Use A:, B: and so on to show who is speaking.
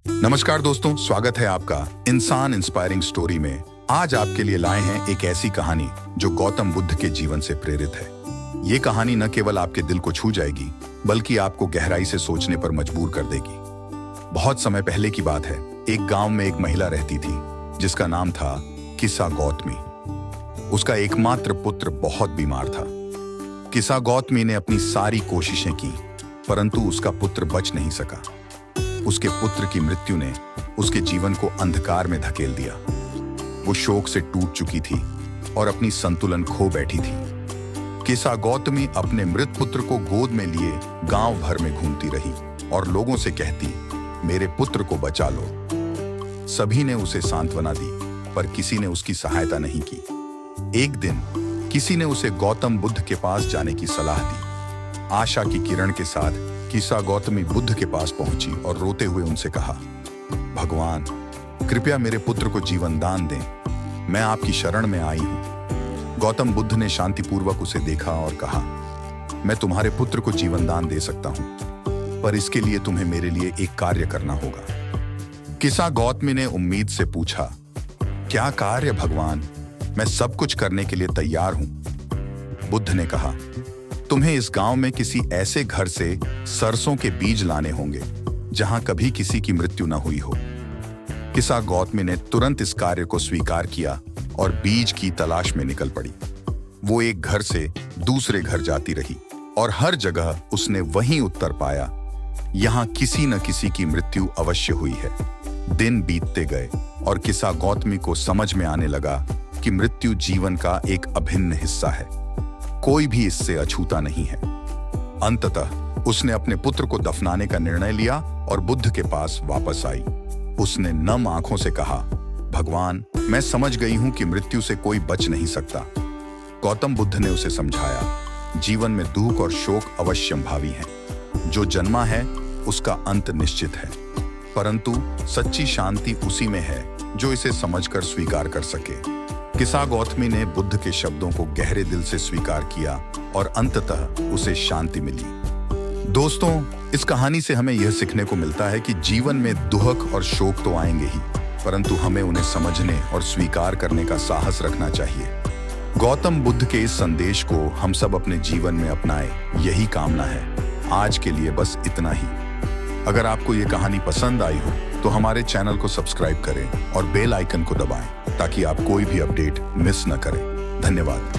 A: नमस्कार दोस्तों, स्वागत है आपका इंसान इंस्पायरिंग स्टोरी में। आज आपके लिए लाए हैं एक ऐसी कहानी जो गौतम बुद्ध के जीवन से प्रेरित है। ये कहानी न केवल आपके दिल को छू जाएगी, बल्कि आपको गहराई से सोचने पर मजबूर कर देगी। बहुत समय पहले की बात है। एक गांव में एक महिला रहती थी जिसका नाम था किस्सा गौतमी। उसका एकमात्र पुत्र बहुत बीमार था। किस्सा गौतमी ने अपनी सारी कोशिशें की, परंतु उसका पुत्र बच नहीं सका। उसके पुत्र की मृत्यु ने उसके जीवन को अंधकार में धकेल दिया। वो शोक से टूट चुकी थी और अपनी संतुलन खो बैठी थी। किस्सा गौतमी अपने मृत पुत्र को गोद में लिए गांव भर में घूमती रही और लोगों से कहती, मेरे पुत्र को बचा लो। सभी ने उसे सांत्वना दी, पर किसी ने उसकी सहायता नहीं की। एक दिन किसी ने उसे गौतम बुद्ध के पास जाने की सलाह दी। आशा की किरण के साथ किस्सा गौतमी बुद्ध के पास पहुंची और रोते हुए उनसे कहा, भगवान, कृपया मेरे पुत्र को जीवन दान दें। मैं आपकी शरण में आई हूं। गौतम बुद्ध ने शांतिपूर्वक उसे देखा और कहा, मैं तुम्हारे पुत्र को जीवन दान दे सकता हूं, पर इसके लिए तुम्हें मेरे लिए एक कार्य करना होगा। किस्सा गौतमी ने उम्मीद से पूछा, क्या कार्य भगवान? मैं सब कुछ करने के लिए तैयार हूं। बुद्ध ने कहा, तुम्हें इस गांव में किसी ऐसे घर से सरसों के बीज लाने होंगे जहां कभी किसी की मृत्यु न हुई हो। किस्सा गौतमी ने तुरंत इस कार्य को स्वीकार किया और बीज की तलाश में निकल पड़ी। वो एक घर से दूसरे घर जाती रही और हर जगह उसने वही उत्तर पाया, यहां किसी न किसी की मृत्यु अवश्य हुई है। दिन बीतते गए और किस्सा गौतमी को समझ में आने लगा कि मृत्यु जीवन का एक अभिन्न हिस्सा है। कोई भी इससे अछूता नहीं है। अंततः उसने अपने पुत्र को दफनाने का निर्णय लिया और बुद्ध के पास वापस आई। उसने नम आंखों से कहा, भगवान, मैं समझ गई हूं कि मृत्यु से कोई बच नहीं सकता। गौतम बुद्ध ने उसे समझाया, जीवन में दुख और शोक अवश्यंभावी हैं। जो जन्मा है उसका अंत निश्चित है, परंतु सच्ची शांति उसी में है जो इसे समझकर स्वीकार कर सके। किस्सा गौतमी ने बुद्ध के शब्दों को गहरे दिल से स्वीकार किया और अंततः उसे शांति मिली। दोस्तों, इस कहानी से हमें यह सीखने को मिलता है कि जीवन में दुख और शोक तो आएंगे ही, परंतु हमें उन्हें समझने और स्वीकार करने का साहस रखना चाहिए। गौतम बुद्ध के इस संदेश को हम सब अपने जीवन में अपनाएं, यही कामना है। आज के लिए बस इतना ही। अगर आपको ये कहानी पसंद आई हो तो हमारे चैनल को सब्सक्राइब करें और बेल आइकन को दबाएं ताकि आप कोई भी अपडेट मिस न करें। धन्यवाद।